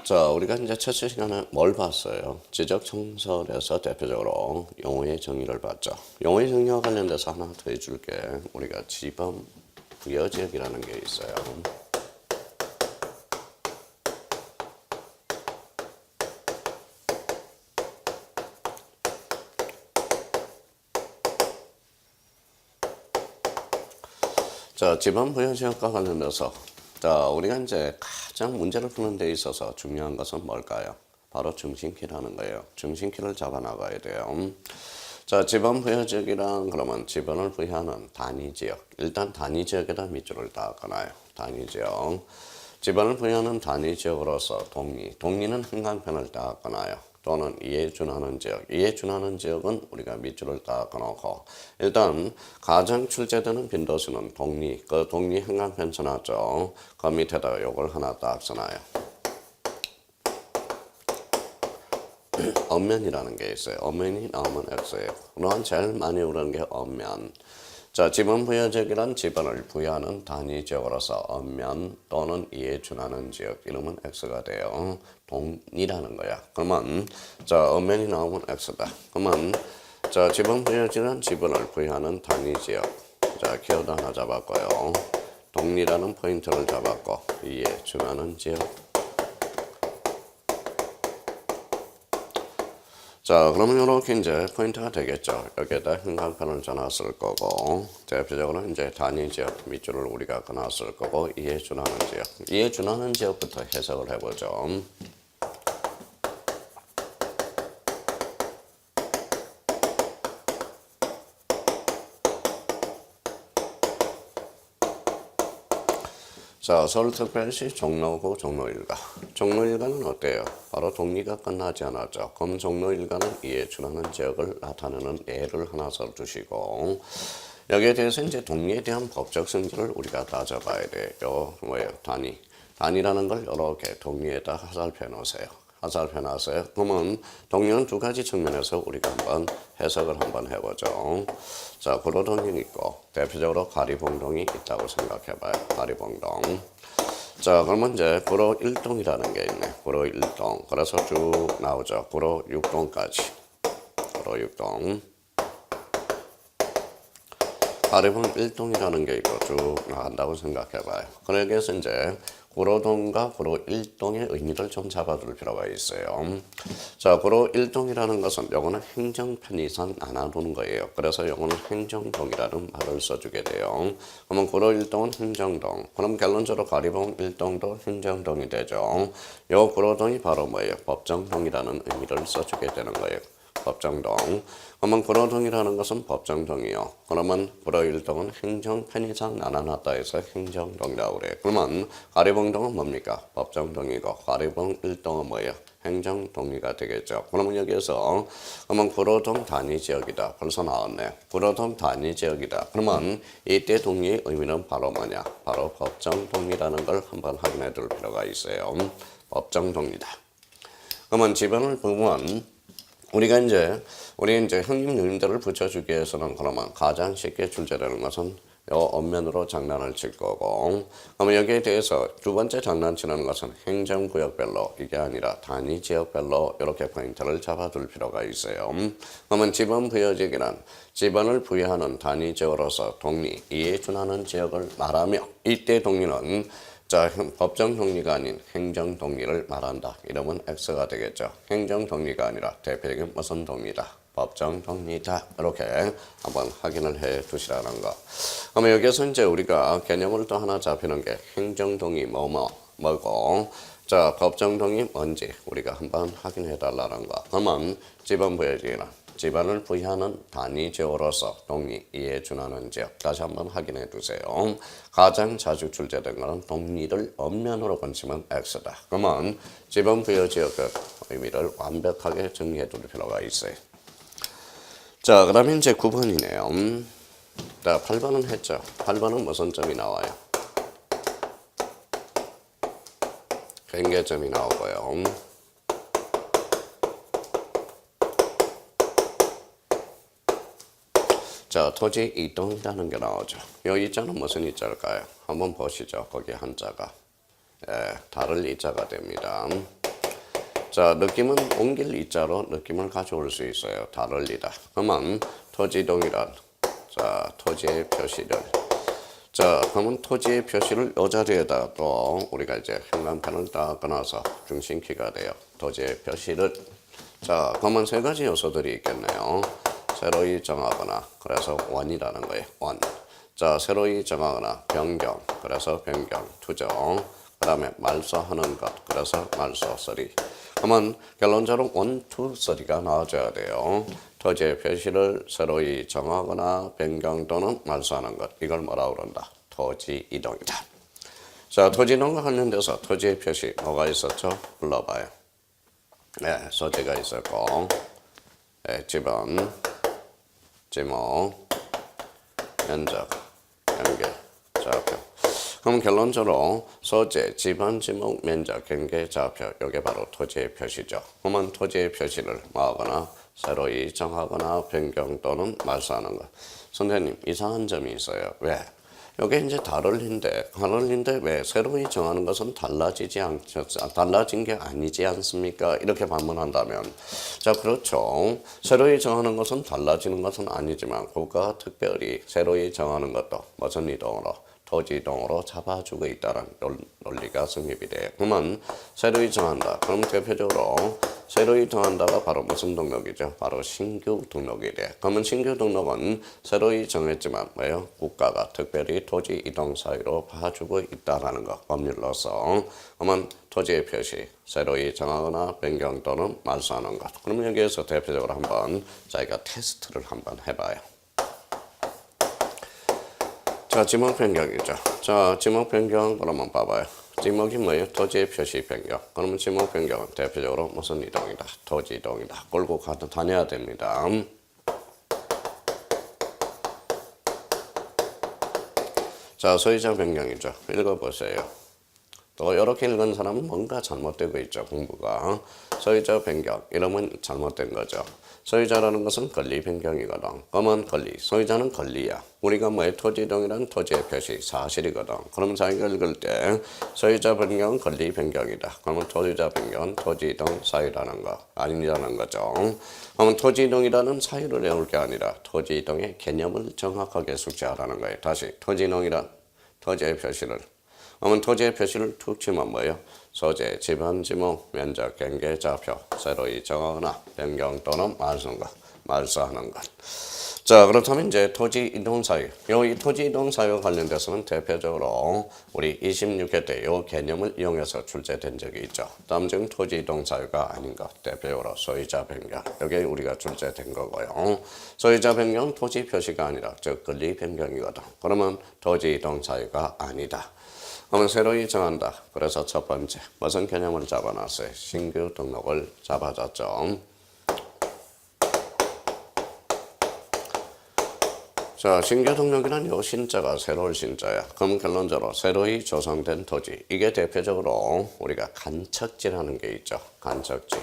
자, 우리가 이제 첫째 시간에 뭘 봤어요? 지적청설에서 대표적으로 용어의 정의를 봤죠. 용어의 정의와 관련돼서 하나 더 해줄게. 우리가 지범 부여지역이라는 게 있어요. 자, 지범 부여지역과 관련돼서 자, 우리가 이제 가장 문제를 푸는 데 있어서 중요한 것은 뭘까요? 바로 중심키라는 거예요. 중심키를 잡아 나가야 돼요. 자, 지번 부여지역이란 그러면 지번을 부여하는 단위지역. 일단 단위지역에다 밑줄을 다 그어놔요. 단위지역. 지번을 부여하는 단위지역으로서 동리는 한강편을 다 그어놔요. 또는 이에 준하는 지역. 이에 준하는 지역은 우리가 밑줄을 다 그어놓고 일단 가장 출제되는 빈도수는 동리. 그 동리 한강편 써놨죠. 그 밑에다가 요걸 하나 딱 써놔요. 엄면이라는 게 있어요. 엄면이 나오면 X예요. 그동안 제일 많이 오르는 게 엄면. 자, 지번 부여지역이란 지번을 부여하는 단위 지역으로서 엄면 또는 이에 준하는 지역 이러면 X가 돼요. 동이라는 거야. 그러면 자, 엄면이 나오면 X다. 그러면 자, 지번 부여지역은 지번을 부여하는 단위 지역. 자, 키워드 하나 잡았고요. 동리라는 포인트를 잡았고 이에 준하는 지역. 자, 그러면 이렇게 이제 포인트가 되겠죠. 여기에다 한강편을 전놨을 거고, 대표적으로 이제 단위 지역 밑줄을 우리가 그어놨을 거고, 이에 준하는 지역. 이에 준하는 지역부터 해석을 해보죠. 자, 서울특별시 종로구 종로일가. 종로일가는 어때요? 바로 동리가 끝나지 않았죠. 그럼 종로일가는 이에 준하는 지역을 나타내는 예를 하나 써주시고 여기에 대해서 이제 동리에 대한 법적 성질을 우리가 따져봐야 돼요. 뭐예요? 단위. 단위라는 걸 이렇게 동리에다 화살표 놓으세요. 화살표 놨어요. 그러면 동리는 두 가지 측면에서 우리가 한번 해석을 한번 해보죠. 자, 구로동이 있고 대표적으로 가리봉동이 있다고 생각해봐요. 가리봉동. 자, 그러면 이제 구로 1동이라는 게 있네. 구로 1동. 그래서 쭉 나오죠. 구로 6동까지. 구로 6동. 가리봉 1동이라는 게 있고 쭉 나간다고 생각해봐요. 그래서 이제 구로동과 구로 1동의 의미를 좀 잡아둘 필요가 있어요. 자, 구로 1동이라는 것은 요거는 행정편의상 나눠두는 거예요. 그래서 요거는 행정동이라는 말을 써주게 돼요. 그러면 구로 1동은 행정동. 그럼 결론적으로 가리봉 1동도 행정동이 되죠. 요 구로동이 바로 뭐예요? 법정동이라는 의미를 써주게 되는 거예요. 법정동. 그러면 구로동이라는 것은 법정동이요. 그러면 구로 1동은 행정편의상 나눠놨다 해서 행정동이라고 그래요. 그러면 가리봉동은 뭡니까? 법정동이고 가리봉 1동은 뭐예요? 행정동의가 되겠죠. 그러면 여기에서 그러면 구로동 단위지역이다. 벌써 나왔네. 구로동 단위지역이다. 그러면 이때 동의의 의미는 바로 뭐냐? 바로 법정동이라는 걸 한번 확인해 둘 필요가 있어요. 법정동이다. 그러면 지번을 보면 우리 이제 형님 누님들을 붙여주기 위해서는 그러면 가장 쉽게 출제되는 것은 요 엄면으로 장난을 칠 거고, 그러면 여기에 대해서 두 번째 장난치는 것은 행정구역별로 이게 아니라 단위 지역별로 이렇게 포인트를 잡아둘 필요가 있어요. 그러면 지번 부여지역이란 지번을 부여하는 단위 지역으로서 동리, 이에 준하는 지역을 말하며 이때 동리는 자, 법정 동리가 아닌 행정 동리를 말한다. 이러면 X가 되겠죠. 행정 동리가 아니라 대표적인 무슨 동리다. 법정 동리다. 이렇게 한번 확인을 해 두시라는 거. 그러면 여기서 이제 우리가 개념을 또 하나 잡히는 게 행정 동리 뭐고 자, 법정 동리 뭔지 우리가 한번 확인해 달라는 거. 그러면 지번 부여지기는 지번을 부여하는 단위 지역으로서 동리, 이에 준하는 지역. 다시 한번 확인해 두세요. 가장 자주 출제된 것은 동리를 엄면으로 건치면 X다. 그러면 지번 부여 지역의 의미를 완벽하게 정리해 둘 필요가 있어요. 자, 그러면 이제 9번이네요. 자, 8번은 했죠. 8번은 무슨 점이 나와요? 경계점이 나오고요. 자, 토지 이동이라는 게 나오죠. 이 이자는 무슨 이자일까요? 한번 보시죠. 거기 한자가 다를 이자가 됩니다. 자, 느낌은 옮길 이자로 느낌을 가져올 수 있어요. 다를리다. 그러면 토지동이란 자, 토지의 표시를 자, 그러면 토지의 표시를 이 자리에다 또 우리가 이제 형광펜을 딱 끊어서 중심키가 돼요. 토지의 표시를 자, 그러면 세 가지 요소들이 있겠네요. 새로이 정하거나 그래서 원이라는 거예요. 원. 자, 새로이 정하거나 변경 그래서 변경 투정 그 다음에 말소하는 것 그래서 말소 서리. 그러면 결론적으로 1, 2, 3가 나와줘야 돼요. 토지의 표시를 새로이 정하거나 변경 또는 말소하는 것 이걸 뭐라고 그런다? 토지 이동이다. 자, 토지 이동과 관련돼서 토지의 표시 뭐가 있었죠? 불러봐요. 네, 소지가 있었고 네, 지번, 지목, 면적, 경계, 좌표. 그럼 결론적으로 소재, 지번, 지목, 면적, 경계, 좌표 이게 바로 토지의 표시죠. 그러면 토지의 표시를 뭐하거나 새로이 정하거나 변경 또는 말소하는 것. 선생님 이상한 점이 있어요. 왜? 이게 이제 다를린데 왜 새로이 정하는 것은 달라진 게 아니지 않습니까? 이렇게 반문한다면 자 그렇죠. 새로이 정하는 것은 달라지는 것은 아니지만 그가 특별히 새로이 정하는 것도 무슨 이동으로 토지 이동으로 잡아주고 있다는 논리가 성립이 돼요. 그러면 새로이 정한다. 그럼 대표적으로 새로이 정한다가 바로 무슨 등록이죠? 바로 신규 등록이 돼. 그러면 신규 등록은 새로이 정했지만 뭐예요? 국가가 특별히 토지 이동 사유로 봐주고 있다라는 거 법률로서. 그러면 토지의 표시 새로이 정하거나 변경 또는 말소하는 것. 그러면 여기에서 대표적으로 한번 저희가 테스트를 한번 해봐요. 자, 지목 변경이죠. 자, 지목 변경 그러면 봐봐요. 지목이 뭐예요? 토지의 표시 변경. 그러면 지목 변경은 대표적으로 무슨 이동이다? 토지 이동이다. 끌고 다녀야 됩니다. 자, 소유자 변경이죠. 읽어보세요. 또 이렇게 읽은 사람은 뭔가 잘못되고 있죠. 공부가. 소유자 변경 이러면 잘못된 거죠. 소유자라는 것은 권리 변경이거든. 그러면 권리. 소유자는 권리야. 우리가 뭐에 토지 이동이란 토지의 표시 사실이거든. 그러면 자기가 읽을 때 소유자 변경은 권리 변경이다. 그러면 소유자 변경은 토지 이동 사유라는 거 아니라는 거죠. 그러면 토지 이동이라는 사유를 외울 게 아니라 토지 이동의 개념을 정확하게 숙지하라는 거예요. 다시 토지 이동이란 토지의 표시를 그러면 토지의 표시를 툭 치면 뭐예요? 소재, 지번, 지목, 면적, 경계, 좌표 새로이 정하거나 변경 또는 말소하는 것. 자, 그렇다면 이제 토지 이동 사유. 이 토지 이동 사유와 관련돼서는 대표적으로 우리 26회 때 이 개념을 이용해서 출제된 적이 있죠. 다음 중 토지 이동 사유가 아닌 것. 대표적으로 소유자 변경. 여기 우리가 출제된 거고요. 소유자 변경 토지 표시가 아니라 즉 권리 변경이거든. 그러면 토지 이동 사유가 아니다. 그러면 새로이 정한다. 그래서 첫 번째 무슨 개념을 잡아놨어요? 신규 등록을 잡아줬죠. 자, 신규 등록이란 요 신자가 새로운 신자야. 그럼 결론적으로 새로이 조성된 토지. 이게 대표적으로 우리가 간척지라는 게 있죠. 간척지.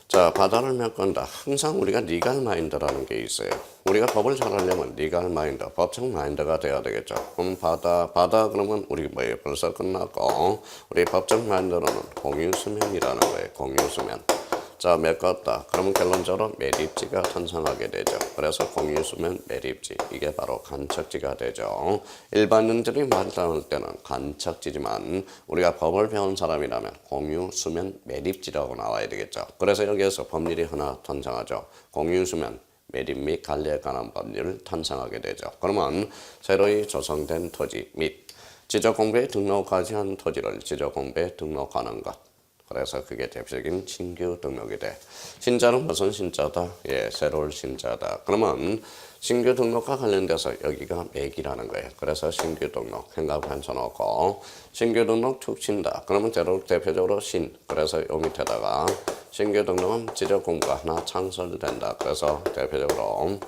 자, 바다를 메꾼다. 항상 우리가 리갈 마인드라는 게 있어요. 우리가 법을 잘 하려면 리갈 마인드, 법적 마인드가 돼야 되겠죠. 그럼 바다 그러면 우리 뭐예요? 벌써 끝났고 우리 법적 마인드로는 공유수면이라는 거예요. 공유수면. 자, 메꿨다. 그러면 결론적으로 매립지가 탄생하게 되죠. 그래서 공유수면 매립지. 이게 바로 간척지가 되죠. 일반인들이 말할 때는 간척지지만 우리가 법을 배운 사람이라면 공유수면 매립지라고 나와야 되겠죠. 그래서 여기에서 법률이 하나 탄생하죠. 공유수면 매립 및 관리에 관한 법률을 탄생하게 되죠. 그러면 새로이 조성된 토지 및 지적공부에 등록하지 않은 토지를 지적공부에 등록하는 것. 그래서 그게 대표적인 신규 등록이 돼. 신자는 무슨 신자다? 예, 새로운 신자다. 그러면 신규 등록과 관련돼서 여기가 맥이라는 거예요. 그래서 신규 등록 생각한 쳐놓고 신규 등록 툭 친다. 그러면 대표적으로 신. 그래서 요 밑에다가 신규 등록은 지적 공부가 하나 창설된다. 그래서 대표적으로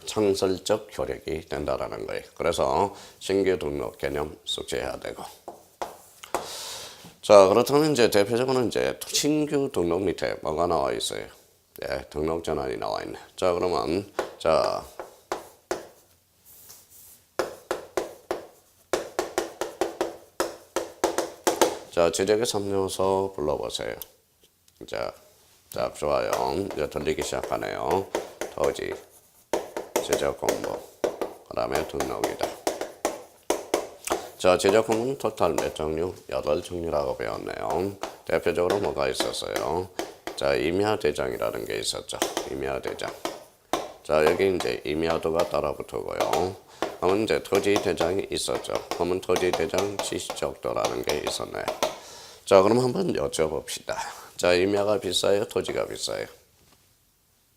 창설적 효력이 된다라는 거예요. 그래서 신규 등록 개념 숙지해야 되고. 자, 그렇다면 이제 대표적으로 이제 신규 등록 밑에 뭐가 나와 있어요? 네, 등록 전환이 나와 있네. 자, 그러면 자, 자, 지적의 3요소 불러보세요. 자, 좋아요. 이제 들리기 시작하네요. 토지, 지적 공부, 그 다음에 등록이다. 자, 지적 공부는 토탈 몇 종류? 8종류라고 배웠네요. 대표적으로 뭐가 있었어요? 자, 임야대장이라는 게 있었죠. 임야대장. 자, 여기 이제 임야도가 따라붙고요. 그러면 이제 토지대장이 있었죠. 그러면 토지대장 지적도라는 게 있었네요. 자, 그럼 한번 여쭤봅시다. 자, 임야가 비싸요? 토지가 비싸요?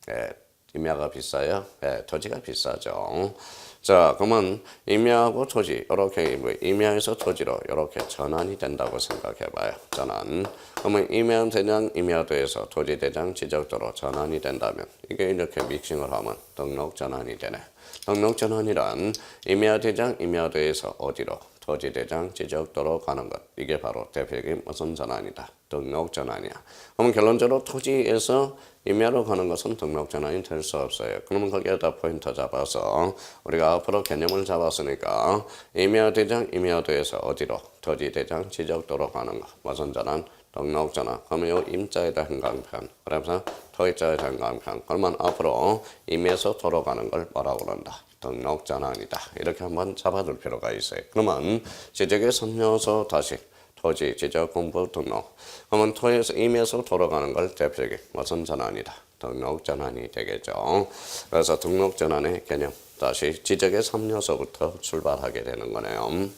네, 임야가 비싸요? 네, 토지가 비싸죠. 자, 그러면 임야하고 토지, 이렇게 임야에서 토지로 이렇게 전환이 된다고 생각해봐요. 전환. 그러면 임야대장, 임야도에서 토지대장, 지적도로 전환이 된다면 이게 이렇게 믹싱을 하면 등록 전환이 되네. 등록 전환이란 임야대장, 임야도에서 어디로? 토지대장, 지적도로 가는 것. 이게 바로 대표적인 무슨 전환이다? 등록 전환이야. 그러면 결론적으로 토지에서 임야로 가는 것은 등록 전환이 될 수 없어요. 그러면 거기에다 포인트 잡아서 우리가 앞으로 개념을 잡았으니까 임야대장, 임야도에서 어디로? 토지대장, 지적도로 가는 것. 무슨 전환? 등록 전환. 그러면 요 임자에다 형광펜. 그래서 토지자에다 형광펜. 그러면 앞으로 임에서 도로 가는 걸 뭐라고 그런다? 등록 전환이다. 이렇게 한번 잡아둘 필요가 있어요. 그러면 지적의 3요소 다시 토지, 지적, 공부, 등록. 그러면 토에서 임에서 돌아가는 걸 대표적인 무슨 전환이다. 등록 전환이 되겠죠. 그래서 등록 전환의 개념 다시 지적의 3요소부터 출발하게 되는 거네요.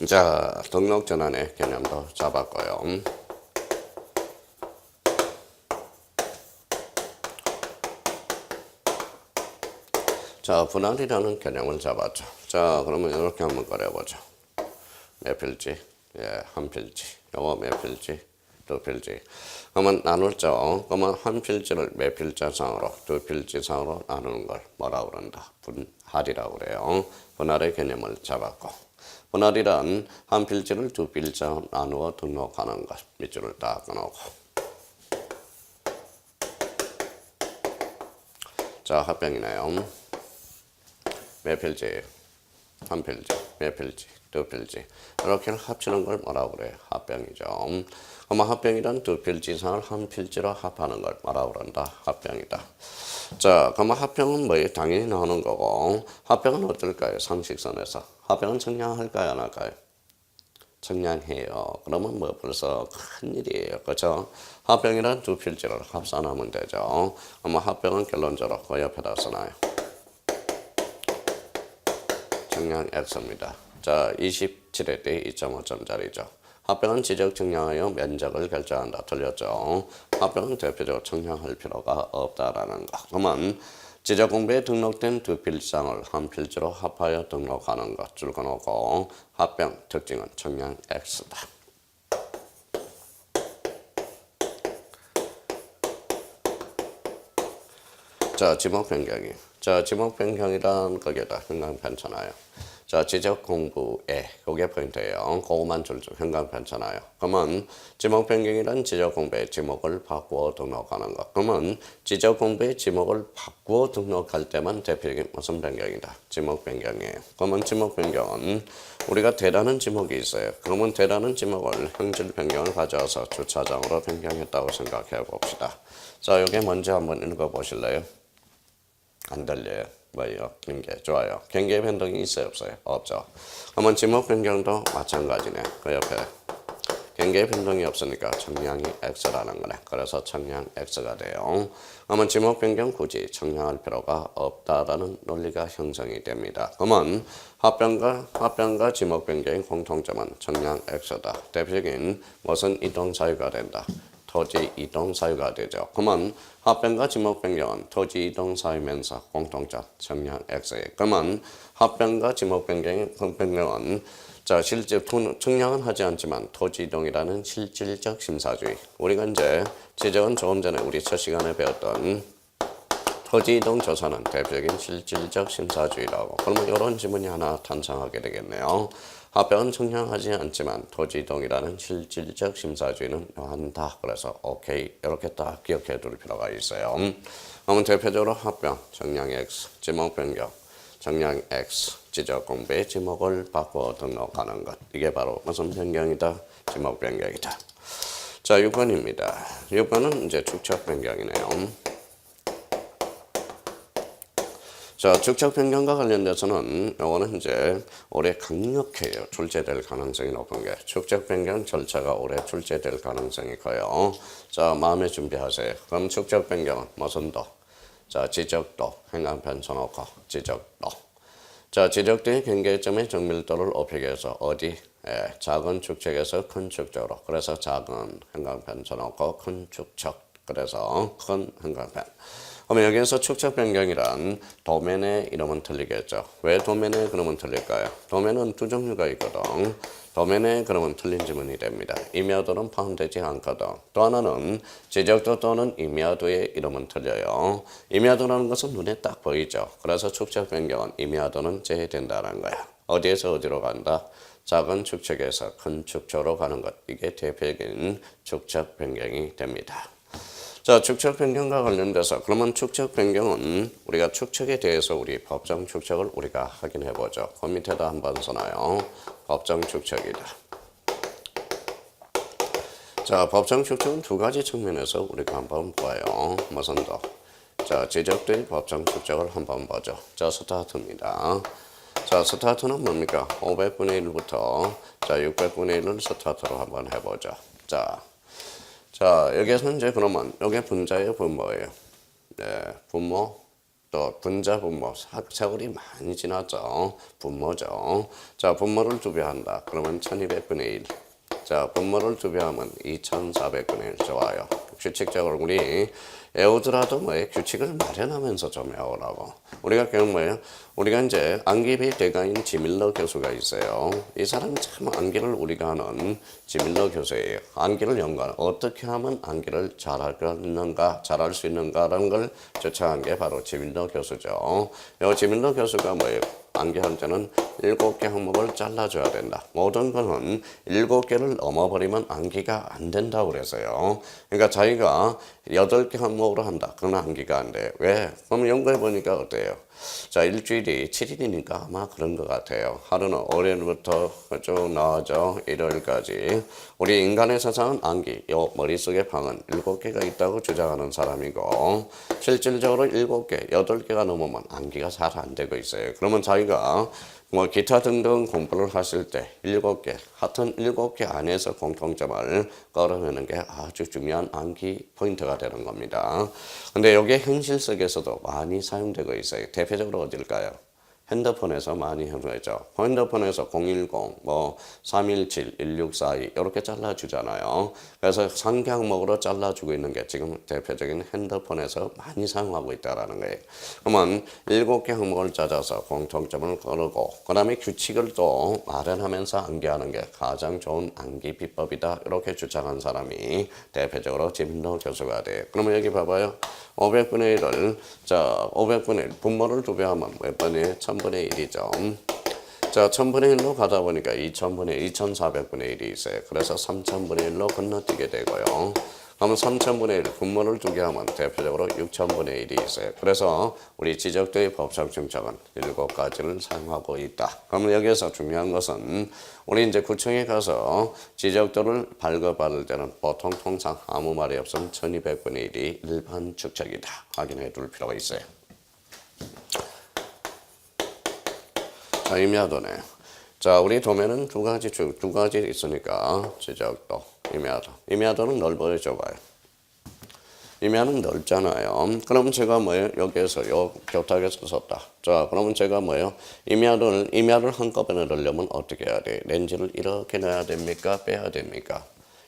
자, 등록 전환의 개념도 잡았고요. 자, 분할이라는 개념을 잡았죠. 자, 그러면 이렇게 한번 그려보죠. 몇 필지? 예, 한 필지. 요거 몇 필지? 두 필지. 그러면 나눌죠. 그러면 한 필지를 몇 필자상으로, 두 필지상으로 나누는 걸 뭐라고 그런다? 분할이라고 그래요. 분할의 개념을 잡았고. 분할이란 한 필지를 두 필자 나누어 등록하는 것. 밑줄을 딱 끊어고. 자, 합병이네요. 몇 필지? 한 필지. 몇 필지? 두 필지. 이렇게 합치는 걸 뭐라고 그래요? 합병이죠. 그러면 합병이란 두 필지 이상을 한 필지로 합하는 걸 뭐라고 그런다? 합병이다. 자, 그러면 합병은 뭐예요? 당연히 나오는 거고, 합병은 어떨까요? 상식선에서. 합병은 청량할까요? 안 할까요? 청량해요. 그러면 뭐 벌써 큰일이에요. 그렇죠? 합병이란 두 필지를 합산하면 되죠. 그러면 합병은 결론적으로 그 옆에다 써놔요. 청량 X입니다. 자, 27회 때 2.5점짜리죠. 합병은 지적 청량하여 면적을 결정한다. 틀렸죠. 합병은 대표적으로 청량할 필요가 없다라는 거. 그러면 지적 공부에 등록된 두 필지상을 한 필지로 합하여 등록하는 것 줄 끊어놓고 합병 특징은 청량 X다. 자, 지목 변경이. 자, 지목 변경이란 거기에다 형광 편찮아요. 자, 지적 공부에 그게 포인트예요. 그것만 줄줄 형광 편찮아요. 그러면 지목 변경이란 지적 공부의 지목을 바꾸어 등록하는 것. 그러면 지적 공부의 지목을 바꾸어 등록할 때만 대표적인 무슨 변경이다? 지목 변경이에요. 그러면 지목 변경은 우리가 대라는 지목이 있어요. 그러면 대라는 지목을 형질 변경을 가져와서 주차장으로 변경했다고 생각해 봅시다. 자, 여기 먼저 한번 읽어 보실래요? 안 들려요. 뭐예요? 경계. 좋아요. 경계 변동이 있어요? 없어요? 없죠. 그러면 지목 변경도 마찬가지네. 그 옆에 경계 변동이 없으니까 청량이 X라는 거네. 그래서 청량 X가 돼요. 그러면 지목 변경 굳이 청량할 필요가 없다라는 논리가 형성이 됩니다. 그러면 합병과 지목 변경의 공통점은 청량 X다. 대표적인 무슨 이동 사유가 된다. 토지 이동 사유가 되죠. 그러면 합병과 지목 변경은 토지 이동 사유면서 공통점 청량 X에. 그러면 합병과 지목 변경은 자, 실제 청량은 하지 않지만 토지 이동이라는 실질적 심사주의. 우리가 이제 지적은 조금 전에 우리 첫 시간에 배웠던 토지 이동 조사는 대표적인 실질적 심사주의라고. 그러면 이런 지문이 하나 탄생하게 되겠네요. 합병은 청량하지 않지만 토지 이동이라는 실질적 심사주의는 한다. 그래서 오케이 이렇게 딱 기억해 둘 필요가 있어요. 그러면 대표적으로 합병, 청량 X, 지목 변경. 정량 X 지적 공부의 지목을 바꿔 등록하는 것. 이게 바로 무슨 변경이다? 지목 변경이다. 자, 6번입니다. 6번은 이제 축척 변경이네요. 자, 축척 변경과 관련돼서는 요거는 이제 올해 강력해요. 출제될 가능성이 높은 게. 축척 변경 절차가 올해 출제될 가능성이 커요. 자, 마음의 준비하세요. 그럼 축척 변경은 무슨 도? 자, 지적도, 행간편 쳐놓고 지적도. 자, 지적도의 경계점의 정밀도를 높이기 위해서 어디? 작은 축척에서 큰 축척으로. 그래서 작은 행간편 쳐놓고 큰 축척. 그래서 큰 행간편. 그럼 여기에서 축척 변경이란 도면의 이름은 틀리겠죠. 왜 도면의 그림은 틀릴까요? 도면은 두 종류가 있거든. 도면의 그림은 틀린 지문이 됩니다. 임야도는 포함되지 않거든. 또 하나는 지적도 또는 임야도의 이름은 틀려요. 임야도라는 것은 눈에 딱 보이죠. 그래서 축척 변경은 임야도는 제외된다는 거야. 어디에서 어디로 간다? 작은 축척에서 큰 축척으로 가는 것. 이게 대표적인 축척 변경이 됩니다. 자, 축척 변경과 관련돼서 그러면 축척 변경은 우리가 축척에 대해서 우리 법정 축척을 우리가 확인해 보죠. 그 밑에다 한번 써놔요. 법정 축척이다. 자, 법정 축척은 두 가지 측면에서 우리가 한번 봐요. 무슨 도? 자, 지적된 법정 축척을 한번 보죠. 자, 스타트입니다. 자, 스타트는 뭡니까? 500분의 1부터 자, 600분의 1을 스타트로 한번 해보죠. 자, 여기에서 이제 그러면 여기 분자예요, 분모예요? 네, 분모 또 분자 분모 세월이 많이 지났죠. 분모죠. 자, 분모를 두 배 한다. 그러면 1200분의 1. 자, 분모를 두 배 하면 2400분의 1. 좋아요. 규칙적으로 우리 외우더라도 규칙을 마련하면서 좀 외우라고. 우리가 결국 우리가 이제 암기비 대가인 지밀러 교수가 있어요. 이 사람은 참 암기를 우리가 하는 지밀러 교수예요. 암기를 연구하는 어떻게 하면 암기를 잘할 수 있는가라는 걸 조차한 게 바로 지밀러 교수죠. 이 지밀러 교수가 암기할 때는 7개 항목을 잘라줘야 된다. 모든 거는 7개를 넘어버리면 암기가 안 된다고 그래서요. 그러니까 자기가 8개 항목으로 한다. 그건 암기가 안 돼. 왜? 그럼 연구해보니까 어때요? 자, 일주일이 7일이니까 아마 그런 것 같아요. 하루는 월요일부터 쭉 나와죠. 일요일까지. 우리 인간의 세상은 암기, 요 머릿속에 방은 7개가 있다고 주장하는 사람이고 실질적으로 7개, 8개가 넘으면 암기가 잘 안 되고 있어요. 그러면 자기가 기타 등등 공부를 하실 때 7개, 하여튼 7개 안에서 공통점을 걸어내는 게 아주 중요한 암기 포인트가 되는 겁니다. 근데 이게 현실 속에서도 많이 사용되고 있어요. 대표적으로 어딜까요? 핸드폰에서 많이 사용되죠. 핸드폰에서 010, 317, 1642 이렇게 잘라주잖아요. 그래서 상기 항목으로 잘라주고 있는 게 지금 대표적인 핸드폰에서 많이 사용하고 있다는 거예요. 그러면 7개 항목을 찾아서 공통점을 거르고 그 다음에 규칙을 또 마련하면서 암기하는 게 가장 좋은 암기 비법이다. 이렇게 주장한 사람이 대표적으로 지민도 교수가 돼요. 그러면 여기 봐봐요. 500분의 1을 자 500분의 1 분모를 두 배 하면 몇 번이에요? 1000분의 1이죠. 자 1000분의 1로 가다 보니까 2400분의 1이 있어요. 그래서 3000분의 1로 건너뛰게 되고요. 그러면 3000분의 1 분모를 두 개 하면 대표적으로 6000분의 1이 있어요. 그래서 우리 지적도의 법정 축척은 7가지를 사용하고 있다. 그러면 여기에서 중요한 것은 우리 이제 구청에 가서 지적도를 발급받을 때는 보통 통상 아무 말이 없으면 1200분의 1이 일반 축척이다. 확인해 둘 필요가 있어요. 자, 임야도네. 자, 우리 도면은 두 가지 있으니까 지적도, 임야도. 임야도는 넓어요, 좁아요? 임야는 넓잖아요. 그럼 제가 여기에서 교탁에서 썼다. 자, 그러면 제가 임야를 한꺼번에 넣으려면 어떻게 해야 돼? 렌즈를 이렇게 넣어야 됩니까? 빼야 됩니까?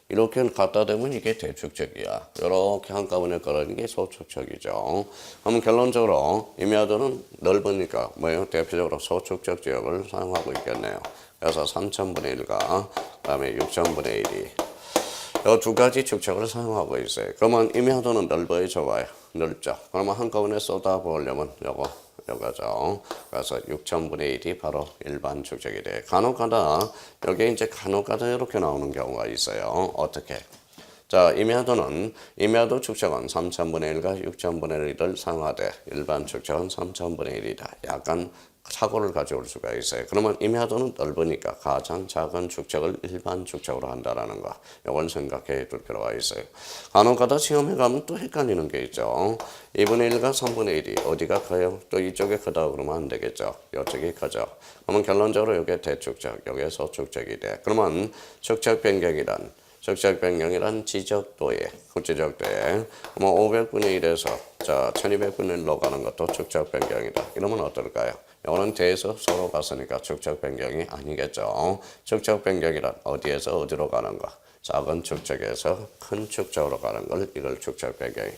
이렇게 갖다 대면 이게 대축척이야. 이렇게 한꺼번에 걸어는 게 소축척이죠. 그럼 결론적으로 임야도는 넓으니까 대표적으로 소축척 지역을 사용하고 있겠네요. 그래서 3000분의 1과 그다음에 6000분의 1이 이 두 가지 축척을 사용하고 있어요. 그러면 임야도는 넓어요, 좁아요? 넓죠. 그러면 한꺼번에 쏟아부으려면 요거죠. 그래서 6000분의 1이 바로 일반 축척이 돼. 간혹가다 여기 이제 간혹가다 이렇게 나오는 경우가 있어요. 어떻게? 자, 자, 임야도 축적은 3,000분의 1과 6,000분의 1을 사용하되 일반 축적은 3,000분의 1이다. 약간 착오를 가져올 수가 있어요. 그러면 임야도는 넓으니까 가장 작은 축적을 일반 축적으로 한다라는 거. 이걸 생각해 둘 필요가 있어요. 간혹가다 시험에 가면 또 헷갈리는 게 있죠. 2분의 1과 3분의 1이 어디가 커요? 또 이쪽에 크다 그러면 안 되겠죠. 이쪽이 커져. 그러면 결론적으로 이게 대축적, 여기에 소축적이 돼. 그러면 축적 변경이란 지적도에, 뭐 500분의 1에서 자 1200분의 1로 가는 것도 축적 변경이다. 이러면 어떨까요? 이거는 대에서 서로 갔으니까 축적 변경이 아니겠죠. 축적 변경이란 어디에서 어디로 가는 거? 작은 축적에서 큰 축적으로 가는 걸 이걸 축적 변경이.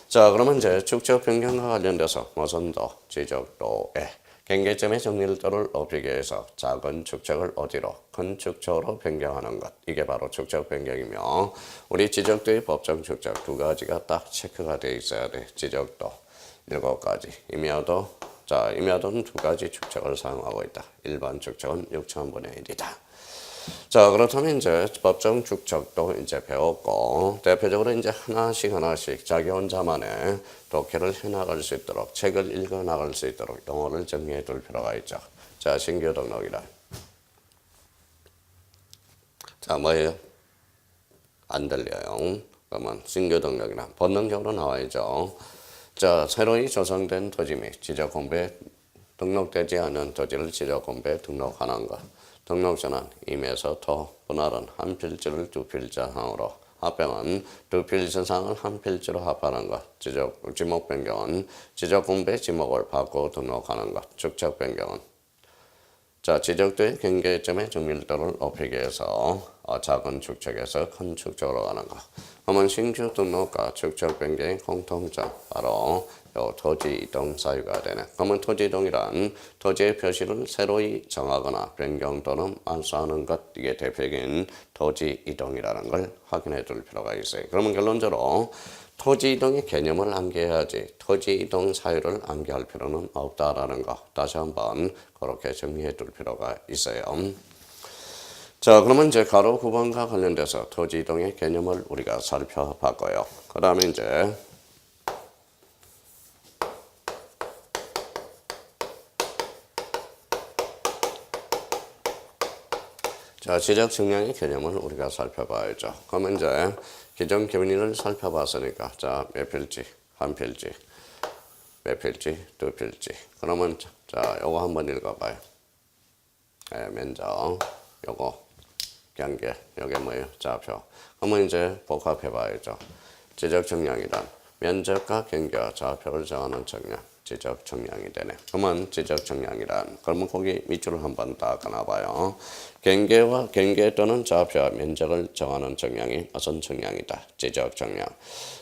자, 그러면 이제 축적 변경과 관련돼서 모선도, 지적도에 경계점의 정밀도를 높이기 위해서 작은 축적을 어디로 큰 축적으로 변경하는 것. 이게 바로 축적 변경이며 우리 지적도의 법정 축적 두 가지가 딱 체크가 되어 있어야 돼. 지적도 7가지. 임야도는 두 가지 축적을 사용하고 있다. 일반 축적은 6,000분의 1이다. 자, 그렇다면 이제 법정 축적도 이제 배웠고, 대표적으로 이제 하나씩 자기 혼자만의 독해를 해나갈 수 있도록, 책을 읽어 나갈 수 있도록 용어를 정리해 둘 필요가 있죠. 자, 신규 등록이란. 자, 뭐예요? 안 들려요. 그러면 신규 등록이란 본능적으로 나와야죠. 자, 새로이 조성된 토지 및 지적 공부에 등록되지 않은 토지를 지적 공부에 등록하는 것. 등록자는 임에서 토, 분할은 한 필지를 두 필지상으로, 합병은 두 필지상을 한 필지로 합하는 것. 지목 변경은 지적 공부의 지목을 바꾸어 등록하는 것. 축적 변경은 자, 지적도의 경계점의 정밀도를 높이기 위해서 작은 축적에서 큰 축적으로 가는 것. 그러면 신규 등록과 축적 변경의 공통점, 바로 토지 이동 사유가 되네. 그러면 토지 이동이란 토지의 표시를 새로이 정하거나 변경 또는 완수하는 것, 이게 대표적인 토지 이동이라는 걸 확인해 둘 필요가 있어요. 그러면 결론적으로 토지 이동의 개념을 암기해야지 토지 이동 사유를 암기할 필요는 없다라는 거 다시 한번 그렇게 정리해 둘 필요가 있어요. 자, 그러면 이제 가로 9번과 관련돼서 토지 이동의 개념을 우리가 살펴봤고요. 그 다음에 이제 자, 지적 측량의 개념을 우리가 살펴봐야죠. 그러면 이제 기존 교민을 살펴봤으니까 자, 몇 필지, 한 필지, 몇 필지, 두 필지. 그러면 자, 요거 한번 읽어봐요. 면적, 요거 경계, 요게 뭐예요? 좌표. 그러면 이제 복합해봐야죠. 지적 측량이란 면적과 경계와 좌표를 정하는 측량. 지적 측량이 되네. 그러면 지적 측량이란 그러면 거기 밑줄을 한번 딱 가나봐요. 경계 또는 좌표와 면적을 정하는 측량이 무슨 측량이다. 지적 측량.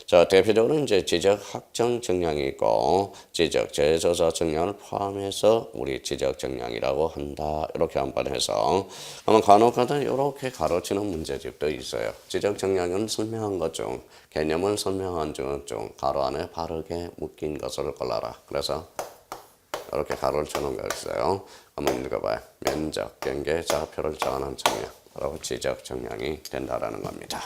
자, 대표적으로 이제 지적 확정 측량이 있고 지적 재조사 측량을 포함해서 우리 지적 측량이라고 한다. 이렇게 한번 해서 그러면 간혹가다 이렇게 가로치는 문제집도 있어요. 지적 측량은 설명한 것 중 개념을 설명한 중 가로 안에 바르게 묶인 것을 골라라. 그래서 이렇게 가로를 쳐놓은 거 있어요. 한번 읽어봐요. 면적, 경계, 좌표를 정하는 측량. 바로 지적 측량이 된다라는 겁니다.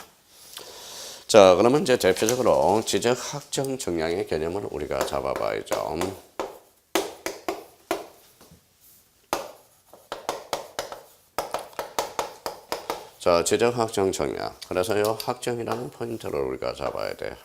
자, 그러면 이제 대표적으로 지적 확정 측량의 개념을 우리가 잡아봐야죠. 자, 지적 확정 측량. 그래서 이 확정이라는 포인트를 우리가 잡아야 돼.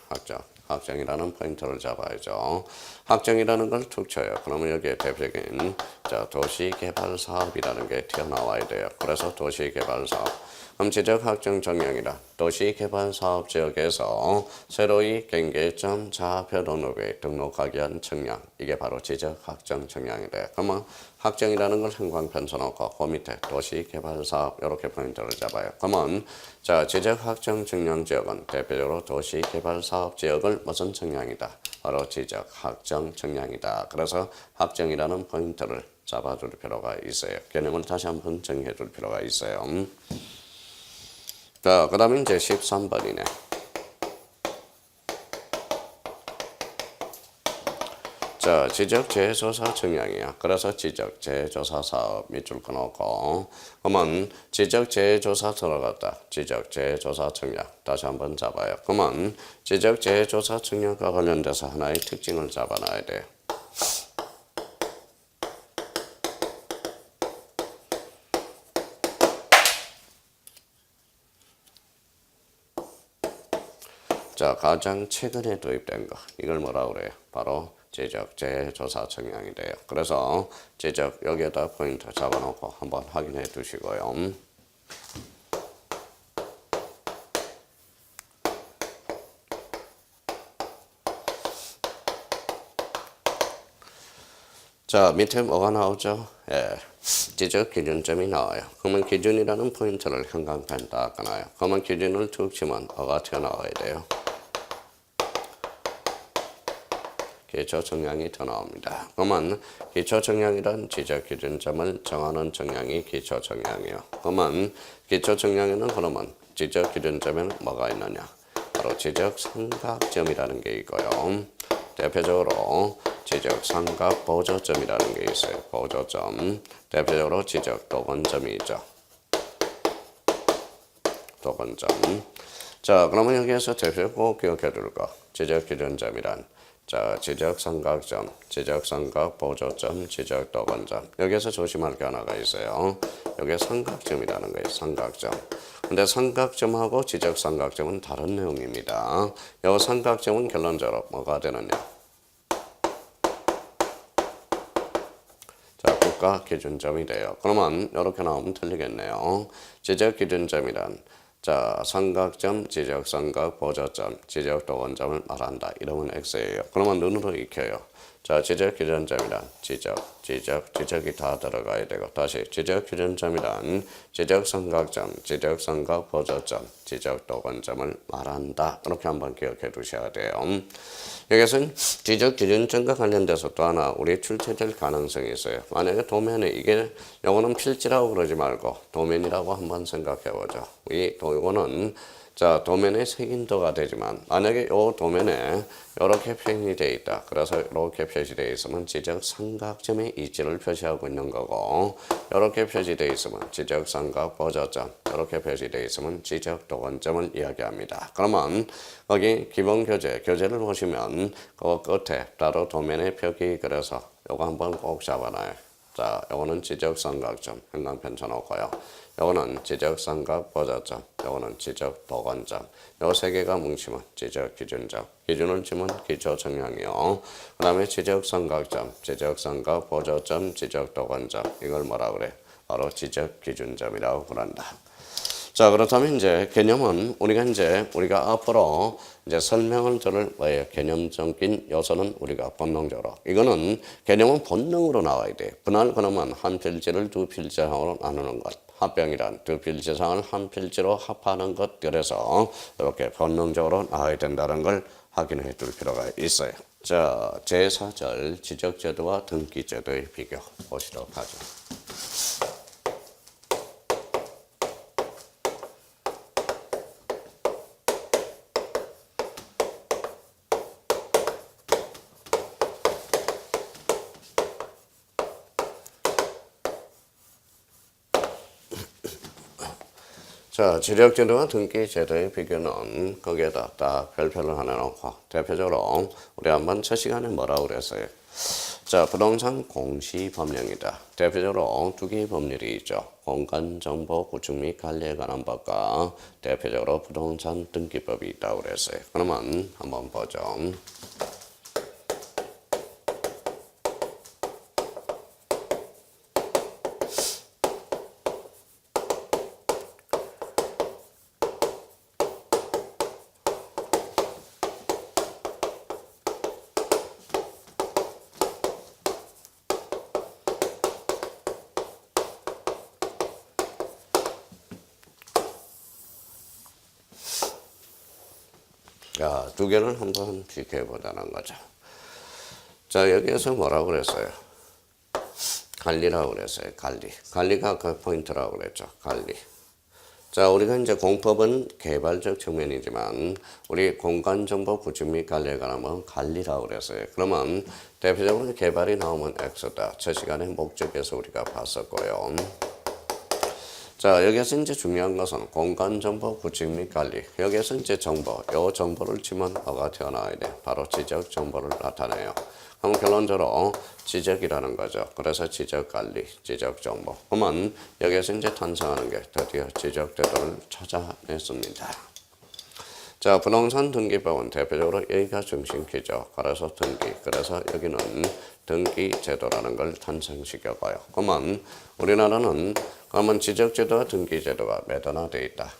확정이라는 포인트를 잡아야죠. 확정이라는 걸 툭 쳐요. 그러면 여기에 대표적인 자, 도시개발사업이라는 게 튀어나와야 돼요. 그래서 도시개발사업. 그럼 지적 확정 측량이라 도시개발사업 지역에서 새로이 경계점 좌표 등록에 등록하기 위한 측량. 이게 바로 지적 확정 측량이 돼. 그러면 확정이라는 걸 형광펜 써놓고 그 밑에 도시개발사업 이렇게 포인트를 잡아요. 그러면 자, 지적 확정 측량 지역은 대표적으로 도시개발사업 지역을 무슨 측량이다. 바로 지적 확정 측량이다. 그래서 확정이라는 포인트를 잡아줄 필요가 있어요. 개념을 다시 한번 정리해 줄 필요가 있어요. 자, 그 다음에 이제 13번이네. 자, 지적재조사 청량이야. 그래서 지적재조사 사업 밑줄 끊어놓고 그러면 지적재조사 들어갔다. 지적재조사 청량. 다시 한번 잡아요. 그러면 지적재조사 청량과 관련돼서 하나의 특징을 잡아놔야 돼. 자, 가장 최근에 도입된 거. 이걸 뭐라고 그래요? 바로 지적재조사 청량이 돼요. 그래서 지적 여기에다 포인트 잡아놓고 한번 확인해 두시고요. 자, 밑에 뭐가 나오죠? 예, 지적 기준점이 나와요. 그러면 기준이라는 포인트를 형광펜 딱 끊어요. 그러면 기준을 툭 치면 어가 튀어나와야 돼요. 기초 정량이 더 나옵니다. 그러면 기초 정량이란 지적 기준점을 정하는 정량이 기초 정량이에요. 그러면 기초 정량에는 그러면 지적 기준점에는 뭐가 있느냐? 바로 지적 삼각점이라는 게 있고요. 대표적으로 지적 삼각 보조점이라는 게 있어요. 보조점. 대표적으로 지적 도건점이 있죠. 도건점. 자, 그러면 여기에서 대표적으로 꼭 기억해 둘 거. 지적 기준점이란 자, 지적 삼각점, 지적 삼각 보조점, 지적 도건점. 여기에서 조심할 게 하나가 있어요. 여기에 삼각점이라는 거예요. 삼각점. 근데 삼각점하고 지적 삼각점은 다른 내용입니다. 이 삼각점은 결론적으로 뭐가 되느냐? 자, 국가 기준점이 돼요. 그러면 이렇게 나오면 틀리겠네요. 지적 기준점이란 자, 삼각점, 지적 삼각, 보조점, 지적 도건점을 말한다. 이러면 X예요. 그러면 눈으로 익혀요. 자, 지적 기준점이란 지적이 다 들어가야 되고 다시 지적 기준점이란 지적 삼각점, 지적 삼각, 보조점, 지적 도건점을 말한다. 이렇게 한번 기억해 두셔야 돼요. 여기서는 지적 기준점과 관련돼서 또 하나 우리 출제될 가능성이 있어요. 만약에 도면에 이게 요거는 필지라고 그러지 말고 도면이라고 한번 생각해 보죠. 요거는 자, 도면에 색인도가 되지만 만약에 이 도면에 이렇게 표현이 되어 있다. 그래서 이렇게 표시되어 있으면 지적 삼각점의 이치를 표시하고 있는 거고 이렇게 표시되어 있으면 지적 삼각 보조점 이렇게 표시되어 있으면 지적 도건점을 이야기합니다. 그러면 거기 기본 교재를 보시면 그 끝에 바로 도면의 표기 그래서 요거 한번 꼭 잡아놔요. 자, 요거는 지적 삼각점 형광펜 쳐놓고요. 요거는 지적 삼각 보조점, 요거는 지적 도건점. 요 세 개가 뭉치면 지적 기준점. 기준을 치면 기초 정량이요. 그 다음에 지적 삼각점, 지적 삼각 보조점, 지적 도건점. 이걸 뭐라 그래? 바로 지적 기준점이라고 그런다. 자, 그렇다면 이제 개념은 우리가 앞으로 이제 설명을 들을 뭐예요? 개념적인 요소는 우리가 본능적으로. 이거는 개념은 본능으로 나와야 돼. 분할 그러면 한 필지를 두 필지상으로 나누는 것. 합병이란 두 필지상을 한 필지로 합하는 것. 그래서 이렇게 본능적으로 나와야 된다는 걸 확인해 둘 필요가 있어요. 자, 제4절 지적제도와 등기제도의 비교 보시도록 하죠. 자, 지적제도와 등기제도의 비교는 거기에다 딱 별표를 하나 놓고 대표적으로 우리 한번 첫 시간에 뭐라고 그랬어요? 자, 부동산 공시법령이다. 대표적으로 두 개의 법률이 있죠. 공간정보 구축 및 관리에 관한 법과 대표적으로 부동산 등기법이 있다고 그랬어요. 그러면 한번 보죠. 자, 두 개를 한번 비교해보자는 거죠. 자, 여기에서 뭐라고 그랬어요? 관리라고 그랬어요. 관리가 그 포인트라고 그랬죠. 관리. 자, 우리가 이제 공법은 개발적 측면이지만 우리 공간정보 구축 및 관리에 관한 건 관리라고 그랬어요. 그러면 대표적으로 개발이 나오면 X다. 저 시간에 목적에서 우리가 봤었고요. 자, 여기서 이제 중요한 것은 공간정보 구축 및 관리. 여기서 이제 정보, 요 정보를 치면 뭐가 튀어나와야 돼? 바로 지적 정보를 나타내요. 그럼 결론적으로 지적이라는 거죠. 그래서 지적 관리, 지적 정보. 그러면 여기서 이제 탄생하는 게 드디어 지적 제도를 찾아냈습니다. 자, 부동산 등기법은 대표적으로 여기가 중심키죠. 그래서 등기. 그래서 여기는 등기 제도라는 걸 탄생시켜봐요. 그러면 우리나라는 그러면 지적제도와 등기제도가 매단화되어 있다.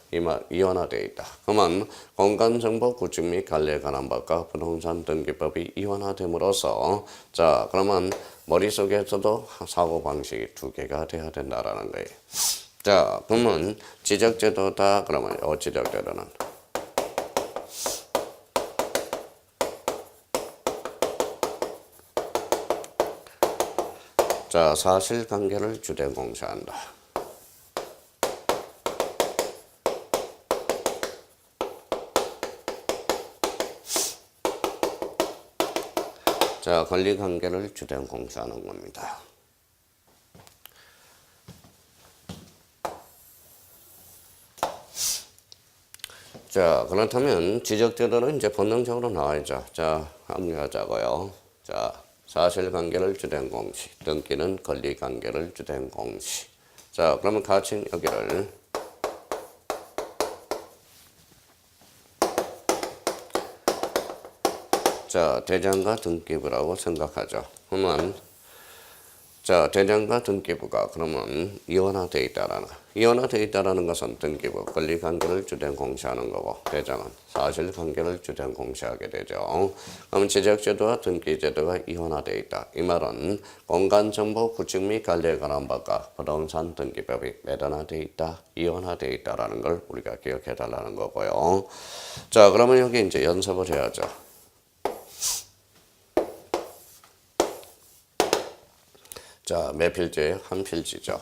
이원화되어 있다. 그러면 공간정보 구축 및 관리에 관한 법과 부동산 등기법이 이원화됨으로써 자, 그러면 머릿속에서도 사고방식이 두 개가 돼야 된다라는 거예요. 자, 그러면 지적제도다. 그러면 이 지적제도는 자, 사실관계를 주된 공시한다. 자, 권리관계를 주된 공시하는 겁니다. 자, 그렇다면 지적제도는 이제 본능적으로 나와야죠. 자, 합류하자고요. 자, 사실관계를 주된 공시, 등기는 권리관계를 주된 공시. 자, 그러면 같이 여기를 자, 대장과 등기부라고 생각하죠. 그러면 자, 대장과 등기부가 그러면 이원화되어 있다라는 이원화되어 있다라는 것은 등기부, 권리관계를 주된 공시하는 거고 대장은 사실관계를 주된 공시하게 되죠. 그럼 지적제도와 등기제도가 이원화되어 있다. 이 말은 공간정보 구축 및 관리에 관한 법과 부동산 등기법이 매단화되어 있다, 이원화되어 있다라는 걸 우리가 기억해 달라는 거고요. 자, 그러면 여기 이제 연습을 해야죠. 자, 몇 필지에 한 필지죠.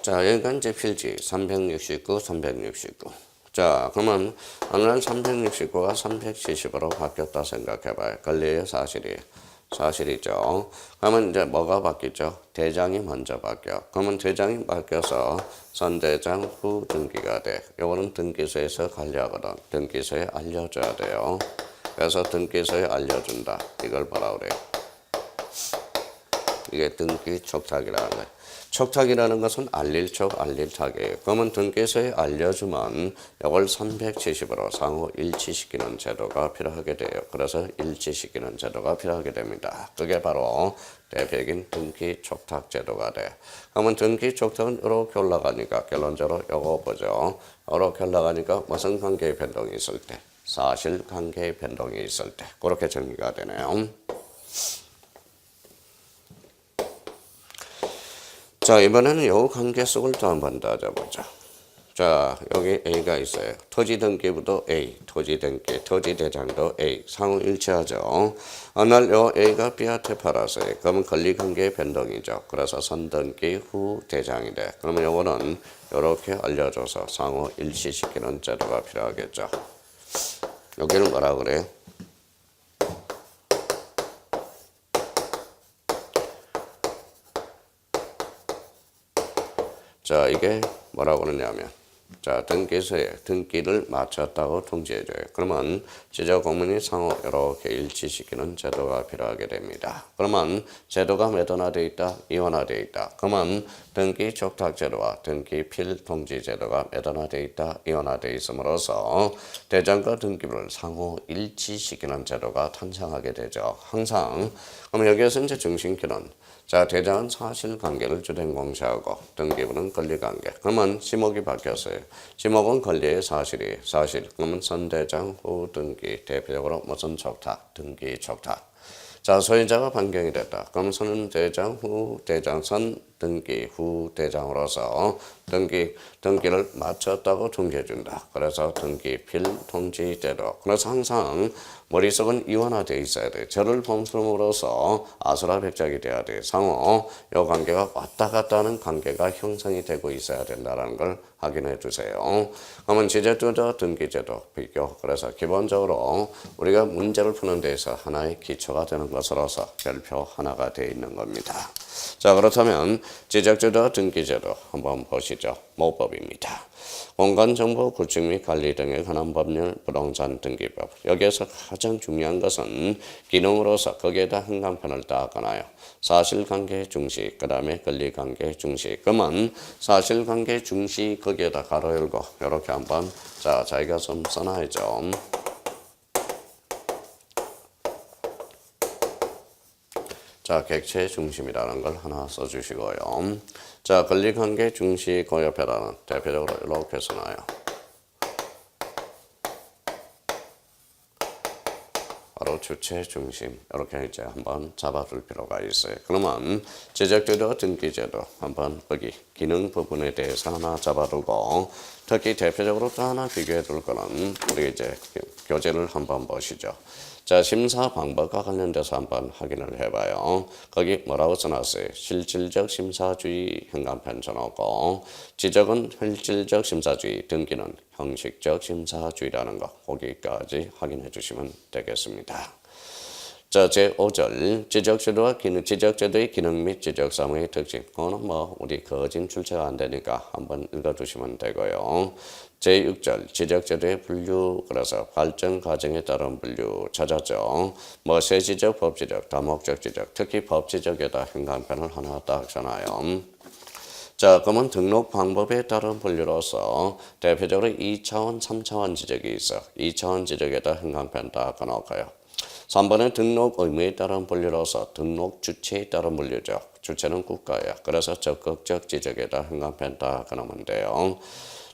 자, 여기가 이제 필지 369, 369. 자, 그러면 오늘은 369가 370으로 바뀌었다 생각해봐요. 권리의 사실이죠. 그러면 이제 뭐가 바뀌죠? 대장이 먼저 바뀌어. 그러면 대장이 바뀌어서 선대장 후 등기가 돼. 요거는 등기소에서 관리하거든. 등기소에 알려줘야 돼요. 그래서 등기소에 알려준다. 이걸 뭐라 그래요? 이게 등기 촉탁이라는 거예요. 촉탁이라는 것은 알릴 촉, 알릴 탁이에요. 그러면 등기소에 알려주면 이걸 370으로 상호 일치시키는 제도가 필요하게 돼요. 그래서 일치시키는 제도가 필요하게 됩니다. 그게 바로 대표적인 등기 촉탁 제도가 돼. 그러면 등기 촉탁은 이렇게 올라가니까 결론적으로 이거 보죠. 이렇게 올라가니까 무슨 관계의 변동이 있을 때? 사실관계의 변동이 있을 때 그렇게 정리가 되네요. 자, 이번에는 이 관계 속을 또 한 번 따져보자. 자, 여기 A가 있어요. 토지등기부도 A, 토지대장도 A, 상호 일치하죠. 어느 날 요 A가 B한테 팔았어요. 그러면 권리관계의 변동이죠. 그래서 선등기 후 대장이 돼. 그러면 요거는 이렇게 알려줘서 상호 일치시키는 제도가 필요하겠죠. 여기는 뭐라 그래요? 자, 이게 뭐라고 그러냐면 자, 등기소에 등기를 마쳤다고 통지해줘요. 그러면 지적공문이 상호 이렇게 일치시키는 제도가 필요하게 됩니다. 그러면 제도가 매단화되어 있다, 이원화되어 있다. 그러면 등기 촉탁제도와 등기 필통지제도가 매단화되어 있다, 이원화되어 있음으로써 대장과 등기부를 상호 일치시키는 제도가 탄생하게 되죠. 항상. 그럼 여기에서 이제 중심키는 자, 대장은 사실관계를 주된 공시하고 등기부는 권리관계. 그러면 지목이 바뀌었어요. 지목은 권리의 사실. 그러면 선대장 후 등기. 대표적으로 무슨 촉탁? 등기 촉탁. 자, 소유자가 변경이 됐다. 그럼 선대장 후 대장 선 등기 후대장으로서 등기를 마쳤다고 통지해준다. 그래서 등기필 통지제도. 그래서 항상 머릿속은 이원화되어 있어야 돼. 저를 범수로서 아수라백작이 돼야 돼. 상호 이 관계가 왔다 갔다 하는 관계가 형성이 되고 있어야 된다는 걸 확인해 주세요. 그러면 지적제도, 등기제도 비교. 그래서 기본적으로 우리가 문제를 푸는 데에서 하나의 기초가 되는 것으로서 별표 하나가 되어 있는 겁니다. 자, 그렇다면 지적제도, 등기제도 한번 보시죠. 모법입니다. 공간정보 구축 및 관리 등에 관한 법률, 부동산 등기법. 여기에서 가장 중요한 것은 기능으로서 거기에다 행간편을 따거나요. 사실관계 중시, 그 다음에 권리관계 중시. 그러면 사실관계 중시 거기에다 가로 열고 이렇게 한번 자기가 좀 써놔야죠. 자, 객체 중심이라는 걸 하나 써주시고요. 자, 권리관계 중시 그 옆에다는 대표적으로 이렇게 써놔요. 바로 주체 중심 이렇게 이제 한번 잡아둘 필요가 있어요. 그러면 지적제도, 등기제도 한번 거기 기능 부분에 대해서 하나 잡아두고 특히 대표적으로 또 하나 비교해 둘 거는 우리 이제 교재를 한번 보시죠. 자, 심사 방법과 관련돼서 한번 확인을 해봐요. 거기 뭐라고 써놨어요? 실질적 심사주의 행간편 써놓고 지적은 실질적 심사주의, 등기는 형식적 심사주의라는 거 거기까지 확인해 주시면 되겠습니다. 자, 제5절 지적제도의 기능 및 지적사무의 특징. 그거는 뭐 우리 거진 출제가 안 되니까 한번 읽어두시면 되고요. 제6절 지적제도의 분류. 그래서 발전 과정에 따른 분류 찾았죠. 뭐 세지적, 법지적, 다목적 지적. 특히 법지적에다 행간편을 하나 딱 써놔요. 자, 그러면 등록 방법에 따른 분류로서 대표적으로 2차원, 3차원 지적이 있어. 2차원 지적에다 행간편 딱 넣을까요? 3번은 등록 의무에 따른 분류로서 등록 주체에 따른 분류죠. 주체는 국가야. 그래서 적극적 지적에다 행간편 딱 넣으면 돼요.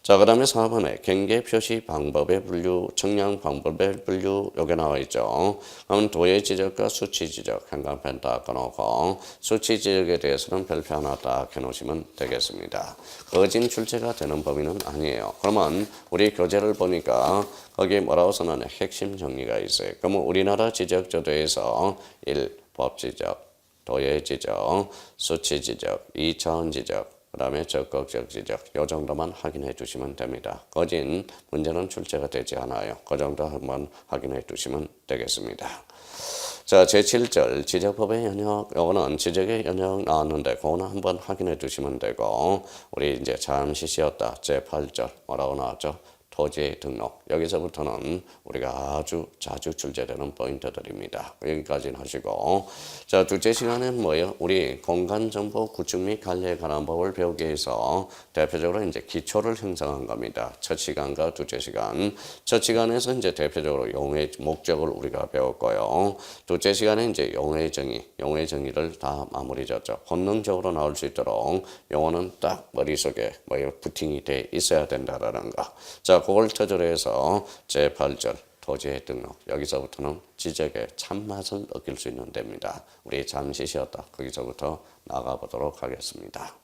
자, 그 다음에 4번에 경계 표시 방법의 분류, 측량 방법의 분류 요게 나와 있죠. 그럼 도의 지적과 수치 지적 행간편 딱 넣고 수치 지적에 대해서는 별표 하나 딱 해놓으시면 되겠습니다. 거진 출제가 되는 범위는 아니에요. 그러면 우리 교재를 보니까 거기에 뭐라고 써놨냐? 핵심 정리가 있어요. 그러면 우리나라 지적제도에서 1. 법지적, 도의 지적, 수치 지적, 2차원 지적, 그 다음에 적극적 지적 이 정도만 확인해 주시면 됩니다. 거진 문제는 출제가 되지 않아요. 그 정도 한번 확인해 주시면 되겠습니다. 자, 제7절 지적법의 연역. 요거는 지적의 연역 나왔는데 그거는 한번 확인해 주시면 되고 우리 이제 잠시 쉬었다. 제8절 뭐라고 나왔죠? 토지 등록. 여기서부터는 우리가 아주 자주 출제되는 포인트들입니다. 여기까지는 하시고 자, 둘째 시간은 뭐예요? 우리 공간정보 구축 및 관리에 관한 법을 배우기 위해서 대표적으로 이제 기초를 형성한 겁니다. 첫 시간과 둘째 시간. 첫 시간에서 이제 대표적으로 용어의 목적을 우리가 배웠고요. 둘째 시간에 이제 용어의 정의를 다 마무리 졌죠. 본능적으로 나올 수 있도록 용어는 딱 머릿속에 뭐예요? 부팅이 돼 있어야 된다라는 거. 자, 그걸 토대로 해서 제8절 토지의 등록. 여기서부터는 지적의 참맛을 느낄 수 있는 데입니다. 우리 잠시 쉬었다 거기서부터 나가보도록 하겠습니다.